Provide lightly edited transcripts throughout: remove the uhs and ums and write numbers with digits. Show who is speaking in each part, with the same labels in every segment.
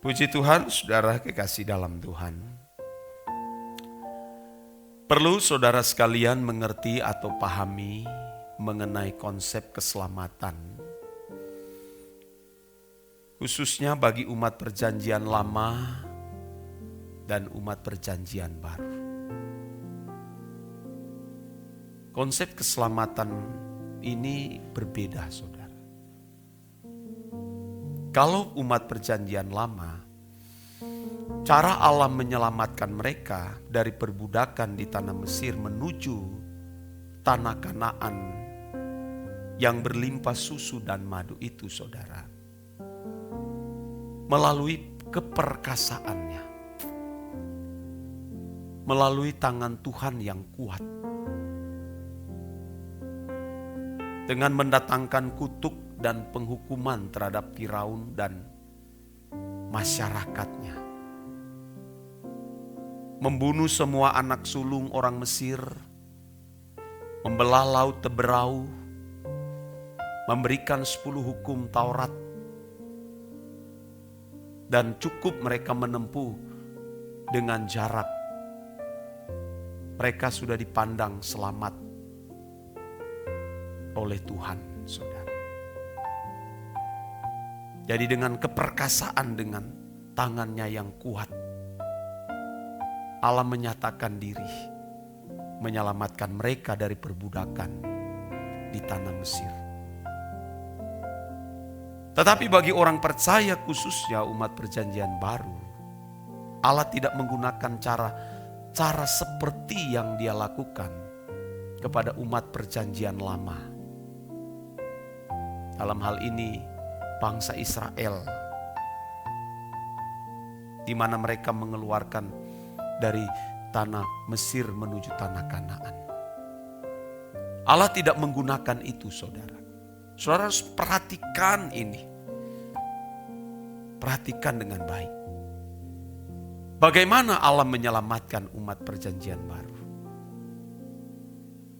Speaker 1: Puji Tuhan, saudara kekasih dalam Tuhan. Perlu saudara sekalian mengerti atau pahami mengenai konsep keselamatan. Khususnya bagi umat perjanjian lama dan umat perjanjian baru. Konsep keselamatan ini berbeda, saudara. Kalau umat perjanjian lama, cara Allah menyelamatkan mereka dari perbudakan di tanah Mesir menuju tanah Kanaan yang berlimpah susu dan madu itu, saudara, melalui keperkasaannya, melalui tangan Tuhan yang kuat, dengan mendatangkan kutuk dan penghukuman terhadap Firaun dan masyarakatnya. Membunuh semua anak sulung orang Mesir, membelah laut Teberau, memberikan 10 hukum Taurat, dan cukup mereka menempuh dengan jarak. Mereka sudah dipandang selamat oleh Tuhan, saudara. Jadi dengan keperkasaan, dengan tangannya yang kuat, Allah menyatakan diri, menyelamatkan mereka dari perbudakan di tanah Mesir. Tetapi bagi orang percaya, khususnya umat perjanjian baru, Allah tidak menggunakan cara seperti yang Dia lakukan kepada umat perjanjian lama. Dalam hal ini, bangsa Israel, di mana mereka mengeluarkan dari tanah Mesir menuju tanah Kanaan. Allah tidak menggunakan itu, saudara. Saudara harus perhatikan ini. Perhatikan dengan baik. Bagaimana Allah menyelamatkan umat perjanjian baru?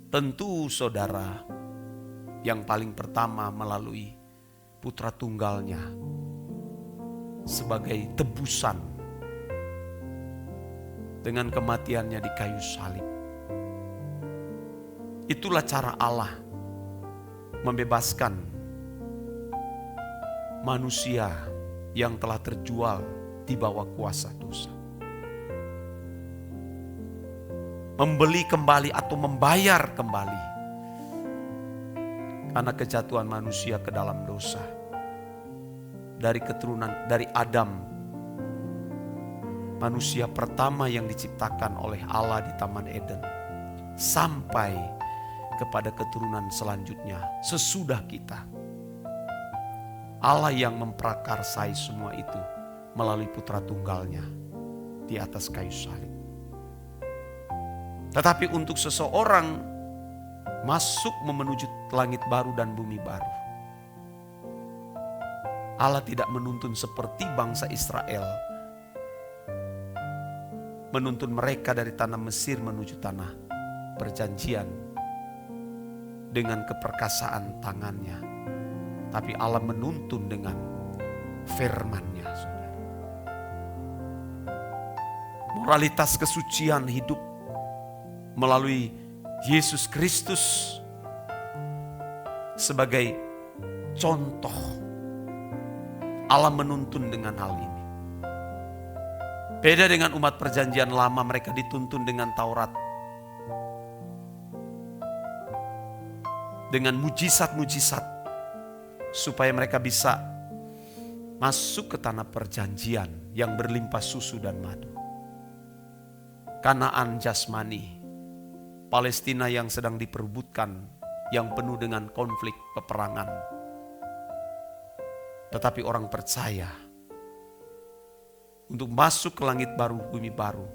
Speaker 1: Tentu, saudara, yang paling pertama melalui Putra Tunggalnya sebagai tebusan dengan kematiannya di kayu salib. Itulah cara Allah membebaskan manusia yang telah terjual di bawah kuasa dosa. Membeli kembali atau membayar kembali karena kejatuhan manusia ke dalam dosa. Dari keturunan, dari Adam, manusia pertama yang diciptakan oleh Allah di Taman Eden, sampai kepada keturunan selanjutnya sesudah kita. Allah yang memprakarsai semua itu melalui Putra Tunggalnya di atas kayu salib. Tetapi untuk seseorang masuk menuju langit baru dan bumi baru, Allah tidak menuntun seperti bangsa Israel, menuntun mereka dari tanah Mesir menuju tanah perjanjian dengan keperkasaan tangannya. Tapi Allah menuntun dengan firman-Nya, saudara. Moralitas kesucian hidup melalui Yesus Kristus sebagai contoh. Allah menuntun dengan hal ini. Beda dengan umat perjanjian lama, mereka dituntun dengan Taurat. Dengan mujizat-mujizat supaya mereka bisa masuk ke tanah perjanjian yang berlimpah susu dan madu. Kanaan jasmani, Palestina yang sedang diperebutkan, yang penuh dengan konflik peperangan. Tetapi orang percaya untuk masuk ke langit baru, bumi baru,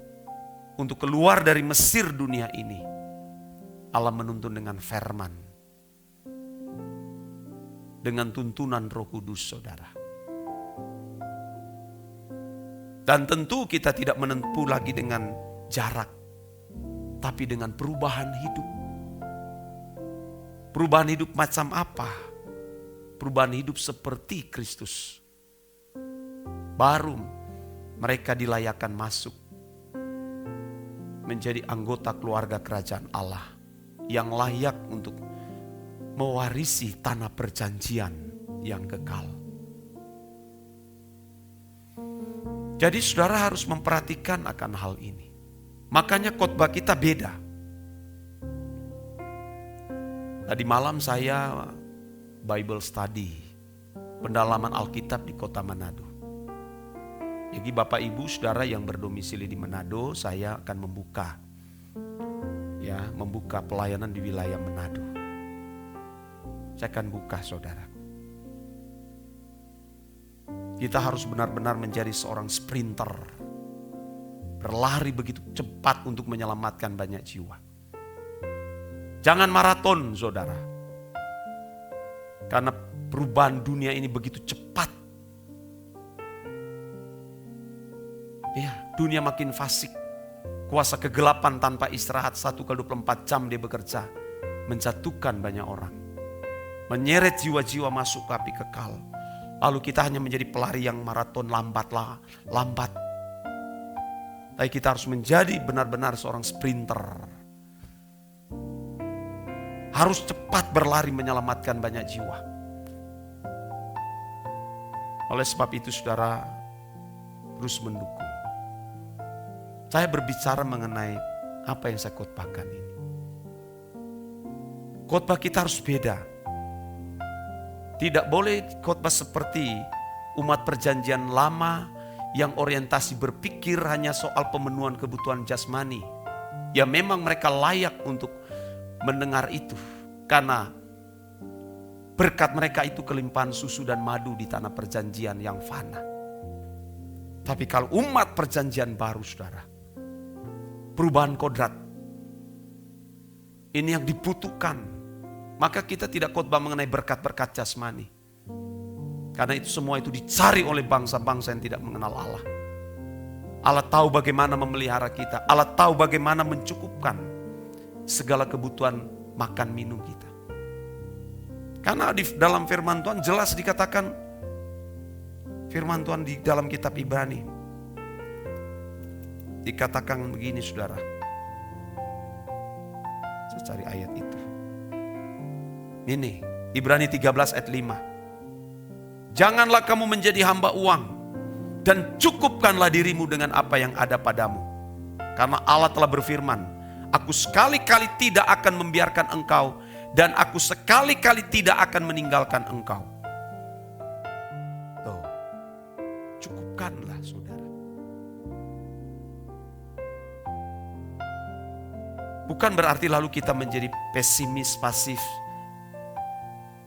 Speaker 1: untuk keluar dari Mesir dunia ini, Allah menuntun dengan firman, dengan tuntunan Roh Kudus, saudara. Dan tentu kita tidak menempuh lagi dengan jarak, tapi dengan perubahan hidup. Perubahan hidup macam apa? Perubahan hidup seperti Kristus. Baru mereka dilayakkan masuk menjadi anggota keluarga kerajaan Allah yang layak untuk mewarisi tanah perjanjian yang kekal. Jadi saudara harus memperhatikan akan hal ini. Makanya khotbah kita beda. Tadi malam saya Bible study, pendalaman Alkitab di kota Manado. Jadi Bapak Ibu Saudara yang berdomisili di Manado, saya akan membuka pelayanan di wilayah Manado. Saya akan buka saudara. Kita harus benar-benar menjadi seorang sprinter. Berlari begitu cepat untuk menyelamatkan banyak jiwa. Jangan maraton saudara. Karena perubahan dunia ini begitu cepat. Ya, dunia makin fasik. Kuasa kegelapan tanpa istirahat 1x24 jam dia bekerja. Menjatuhkan banyak orang. Menyeret jiwa-jiwa masuk ke api kekal. Lalu kita hanya menjadi pelari yang maraton lambat. Tapi kita harus menjadi benar-benar seorang sprinter. Harus cepat berlari menyelamatkan banyak jiwa. Oleh sebab itu saudara terus mendukung. Saya berbicara mengenai apa yang saya khotbahkan ini. Khotbah kita harus beda. Tidak boleh khotbah seperti umat perjanjian lama yang orientasi berpikir hanya soal pemenuhan kebutuhan jasmani. Ya memang mereka layak untuk mendengar itu. Karena berkat mereka itu kelimpahan susu dan madu di tanah perjanjian yang fana. Tapi kalau umat perjanjian baru saudara, perubahan kodrat ini yang dibutuhkan. Maka kita tidak khotbah mengenai berkat-berkat jasmani. Karena itu semua itu dicari oleh bangsa-bangsa yang tidak mengenal Allah. Allah tahu bagaimana memelihara kita. Allah tahu bagaimana mencukupkan segala kebutuhan makan minum kita. Karena di dalam firman Tuhan jelas dikatakan, firman Tuhan di dalam kitab Ibrani dikatakan begini saudara. Saya cari ayat itu. Ini Ibrani 13 ayat 5. Janganlah kamu menjadi hamba uang dan cukupkanlah dirimu dengan apa yang ada padamu. Karena Allah telah berfirman, aku sekali-kali tidak akan membiarkan engkau dan aku sekali-kali tidak akan meninggalkan engkau. Tuh, cukupkanlah saudara. Bukan berarti lalu kita menjadi pesimis, pasif.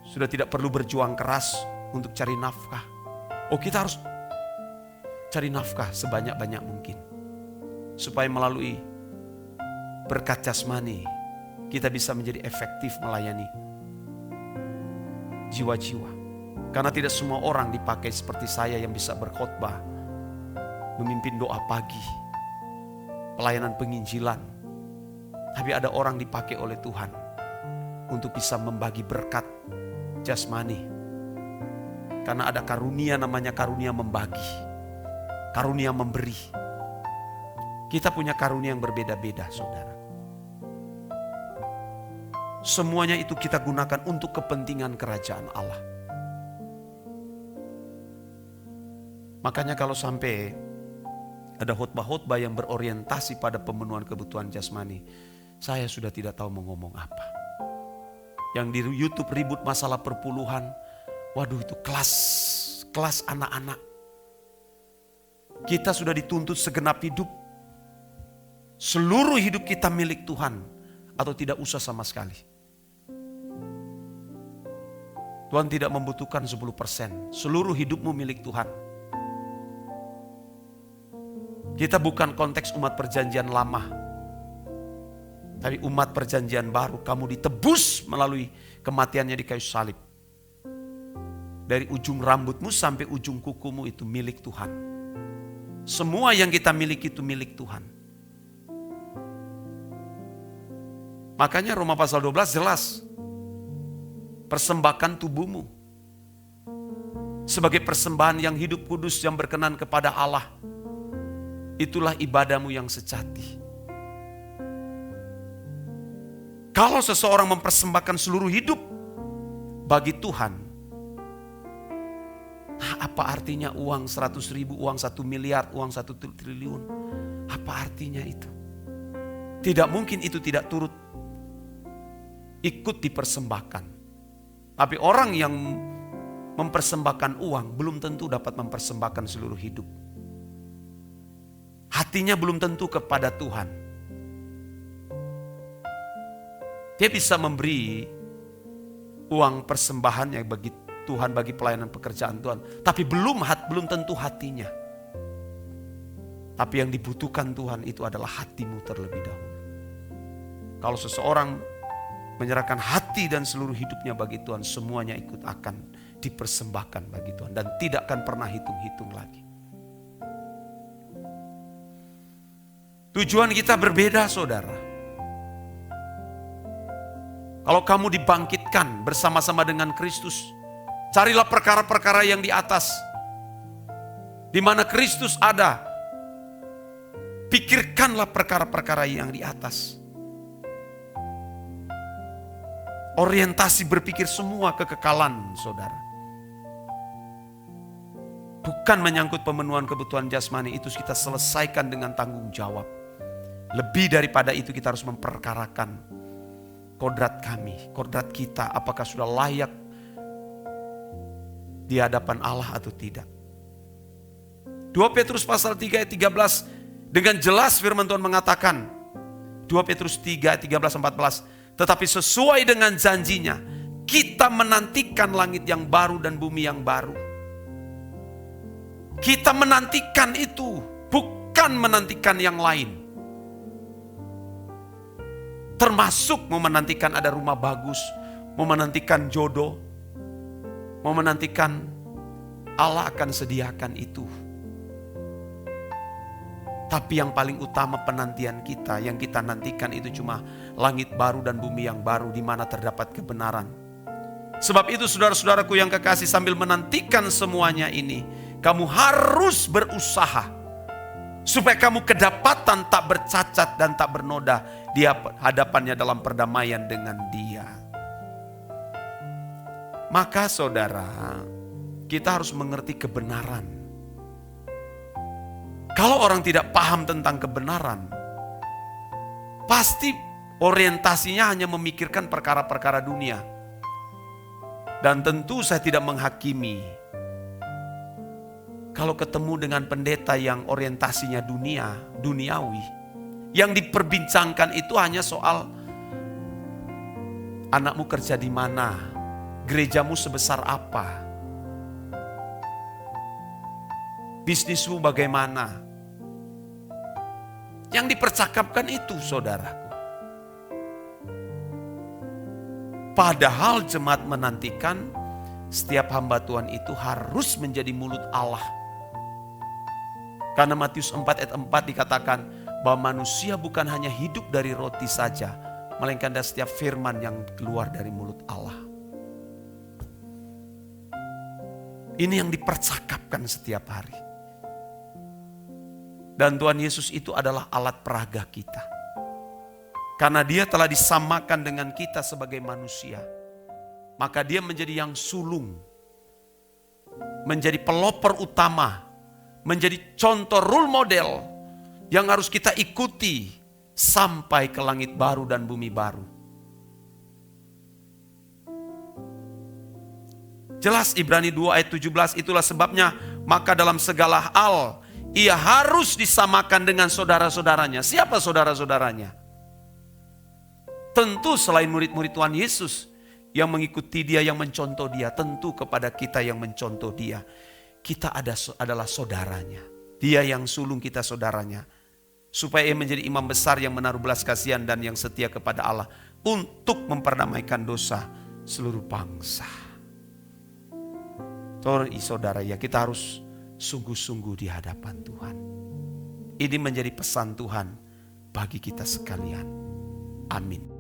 Speaker 1: Sudah tidak perlu berjuang keras untuk cari nafkah. Oh, kita harus cari nafkah sebanyak-banyak mungkin. Supaya melalui berkat jasmani kita bisa menjadi efektif melayani jiwa-jiwa. Karena tidak semua orang dipakai seperti saya yang bisa berkhotbah, memimpin doa pagi, pelayanan penginjilan. Tapi ada orang dipakai oleh Tuhan untuk bisa membagi berkat jasmani. Karena ada karunia namanya karunia membagi. Karunia memberi. Kita punya karunia yang berbeda-beda saudara. Semuanya itu kita gunakan untuk kepentingan kerajaan Allah. Makanya kalau sampai ada khotbah-khotbah yang berorientasi pada pemenuhan kebutuhan jasmani, saya sudah tidak tahu mau ngomong apa. Yang di YouTube ribut masalah perpuluhan. Waduh, itu kelas anak-anak. Kita sudah dituntut segenap hidup. Seluruh hidup kita milik Tuhan. Atau tidak usah sama sekali. Tuhan tidak membutuhkan 10%. Seluruh hidupmu milik Tuhan. Kita bukan konteks umat perjanjian lama. Tapi umat perjanjian baru, kamu ditebus melalui kematiannya di kayu salib. Dari ujung rambutmu sampai ujung kukumu itu milik Tuhan. Semua yang kita miliki itu milik Tuhan. Makanya Roma pasal 12 jelas. Persembahkan tubuhmu sebagai persembahan yang hidup kudus yang berkenan kepada Allah. itulah ibadahmu yang sejati. Kalau seseorang mempersembahkan seluruh hidup bagi Tuhan, apa artinya uang 100.000, uang 1 miliar, uang 1 triliun? Apa artinya itu? Tidak mungkin itu tidak turut ikut dipersembahkan. Tapi orang yang mempersembahkan uang belum tentu dapat mempersembahkan seluruh hidup. Hatinya belum tentu kepada Tuhan. Dia bisa memberi uang persembahannya bagi Tuhan, bagi pelayanan pekerjaan Tuhan. Tapi belum tentu hatinya. Tapi yang dibutuhkan Tuhan itu adalah hatimu terlebih dahulu. Kalau seseorang menyerahkan hati dan seluruh hidupnya bagi Tuhan, semuanya ikut akan dipersembahkan bagi Tuhan. Dan tidak akan pernah hitung-hitung lagi. Tujuan kita berbeda, saudara. Kalau kamu dibangkitkan bersama-sama dengan Kristus, carilah perkara-perkara yang di atas. Di mana Kristus ada, pikirkanlah perkara-perkara yang di atas. Orientasi berpikir semua kekekalan, saudara. Bukan menyangkut pemenuhan kebutuhan jasmani, itu kita selesaikan dengan tanggung jawab. Lebih daripada itu kita harus memperkarakan kodrat kami, kodrat kita, apakah sudah layak di hadapan Allah atau tidak. 2 Petrus pasal 3 ayat 13, dengan jelas firman Tuhan mengatakan, 2 Petrus 3 ayat 13-14, tetapi sesuai dengan janjinya, kita menantikan langit yang baru dan bumi yang baru. Kita menantikan itu, bukan menantikan yang lain. Termasuk mau menantikan ada rumah bagus, mau menantikan jodoh, mau menantikan Allah akan sediakan itu. Tapi yang paling utama penantian kita, yang kita nantikan itu cuma langit baru dan bumi yang baru di mana terdapat kebenaran. Sebab itu saudara-saudaraku yang kekasih, sambil menantikan semuanya ini, kamu harus berusaha supaya kamu kedapatan tak bercacat dan tak bernoda di hadapannya dalam perdamaian dengan Dia. Maka saudara, kita harus mengerti kebenaran. Kalau orang tidak paham tentang kebenaran, pasti orientasinya hanya memikirkan perkara-perkara dunia. Dan tentu saya tidak menghakimi. Kalau ketemu dengan pendeta yang orientasinya duniawi, yang diperbincangkan itu hanya soal anakmu kerja di mana, gerejamu sebesar apa, bisnismu bagaimana. Yang dipercakapkan itu, saudaraku. Padahal jemaat menantikan setiap hamba Tuhan itu harus menjadi mulut Allah. Karena Matius 4 ayat 4 dikatakan bahwa manusia bukan hanya hidup dari roti saja, melainkan dari setiap firman yang keluar dari mulut Allah. Ini yang dipercakapkan setiap hari. Dan Tuhan Yesus itu adalah alat peraga kita. Karena Dia telah disamakan dengan kita sebagai manusia, maka Dia menjadi yang sulung, menjadi pelopor utama, menjadi contoh role model yang harus kita ikuti sampai ke langit baru dan bumi baru. Jelas Ibrani 2 ayat 17, itulah sebabnya maka dalam segala hal ia harus disamakan dengan saudara-saudaranya. Siapa saudara-saudaranya? Tentu selain murid-murid Tuhan Yesus yang mengikuti Dia, yang mencontoh Dia, tentu kepada kita yang mencontoh Dia. Kita adalah saudaranya. Dia yang sulung, kita saudaranya. Supaya ia menjadi imam besar yang menaruh belas kasihan dan yang setia kepada Allah untuk memperdamaikan dosa seluruh bangsa. Saudara ya, kita harus sungguh-sungguh di hadapan Tuhan. Ini menjadi pesan Tuhan bagi kita sekalian. Amin.